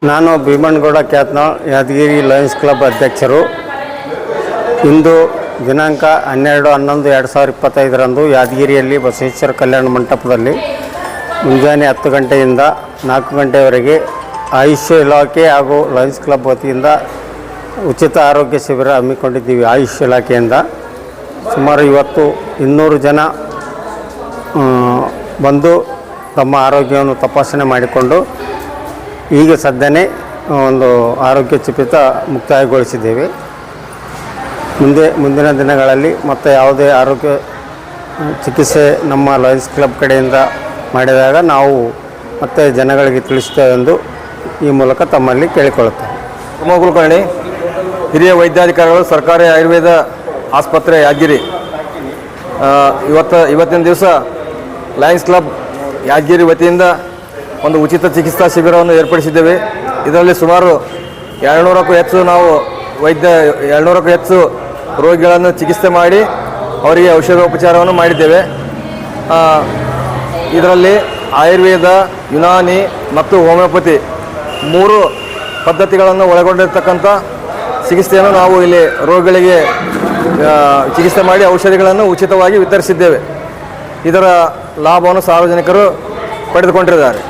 ನಾನು ಭೀಮಣ್ಣಗೌಡ Kyathnal Yadgir Lions club ಅಧ್ಯಕ್ಷರು. ಇಂದು ದಿನಾಂಕ 12/11/2025 ಯಾದಗಿರಿಯಲ್ಲಿ ಬಸವೇಶ್ವರ ಕಲ್ಯಾಣ ಮಂಟಪದಲ್ಲಿ ಮುಂಜಾನೆ 10 ಗಂಟೆಯಿಂದ 4 ಗಂಟೆಯವರೆಗೆ ಆಯುಷ್ ಇಲಾಖೆ ಹಾಗೂ ಲಯನ್ಸ್ ಕ್ಲಬ್ ವತಿಯಿಂದ ಉಚಿತ ಆರೋಗ್ಯ ಶಿಬಿರ ಹಮ್ಮಿಕೊಂಡಿದ್ದೀವಿ. ಆಯುಷ್ ಇಲಾಖೆಯಿಂದ ಸುಮಾರು ಇವತ್ತು 200 ಜನ ಬಂದು ತಮ್ಮ ಆರೋಗ್ಯವನ್ನು ತಪಾಸಣೆ ಮಾಡಿಕೊಂಡು ಈಗ ಸದ್ಯನೇ ಒಂದು ಆರೋಗ್ಯ ಶಿಬಿರ ಮುಕ್ತಾಯಗೊಳಿಸಿದ್ದೇವೆ. ಮುಂದಿನ ದಿನಗಳಲ್ಲಿ ಮತ್ತು ಯಾವುದೇ ಆರೋಗ್ಯ ಚಿಕಿತ್ಸೆ ನಮ್ಮ ಲಯನ್ಸ್ ಕ್ಲಬ್ ಕಡೆಯಿಂದ ಮಾಡಿದಾಗ ನಾವು ಮತ್ತೆ ಜನಗಳಿಗೆ ತಿಳಿಸ್ತೇವೆ ಎಂದು ಈ ಮೂಲಕ ತಮ್ಮಲ್ಲಿ ಕೇಳಿಕೊಳ್ಳುತ್ತೇವೆ. ಕುಲಕರ್ಣಿ, ಹಿರಿಯ ವೈದ್ಯಾಧಿಕಾರಿಗಳು, ಸರ್ಕಾರಿ ಆಯುರ್ವೇದ ಆಸ್ಪತ್ರೆ ಯಾದಗಿರಿ. ಇವತ್ತಿನ ದಿವಸ ಲಯನ್ಸ್ ಕ್ಲಬ್ ಯಾದಗಿರಿ ವತಿಯಿಂದ ಒಂದು ಉಚಿತ ಚಿಕಿತ್ಸಾ ಶಿಬಿರವನ್ನು ಏರ್ಪಡಿಸಿದ್ದೇವೆ. ಇದರಲ್ಲಿ ಸುಮಾರು 200ಕ್ಕೂ ಹೆಚ್ಚು ನಾವು 200ಕ್ಕೂ ಹೆಚ್ಚು ರೋಗಿಗಳನ್ನು ಚಿಕಿತ್ಸೆ ಮಾಡಿ ಅವರಿಗೆ ಔಷಧೋಪಚಾರವನ್ನು ಮಾಡಿದ್ದೇವೆ. ಇದರಲ್ಲಿ ಆಯುರ್ವೇದ, ಯುನಾನಿ ಮತ್ತು ಹೋಮಿಯೋಪತಿ 3 ಪದ್ಧತಿಗಳನ್ನು ಒಳಗೊಂಡಿರ್ತಕ್ಕಂಥ ಚಿಕಿತ್ಸೆಯನ್ನು ನಾವು ಇಲ್ಲಿ ರೋಗಿಗಳಿಗೆ ಚಿಕಿತ್ಸೆ ಮಾಡಿ ಔಷಧಿಗಳನ್ನು ಉಚಿತವಾಗಿ ವಿತರಿಸಿದ್ದೇವೆ. ಇದರ ಲಾಭವನ್ನು ಸಾರ್ವಜನಿಕರು ಪಡೆದುಕೊಂಡಿದ್ದಾರೆ.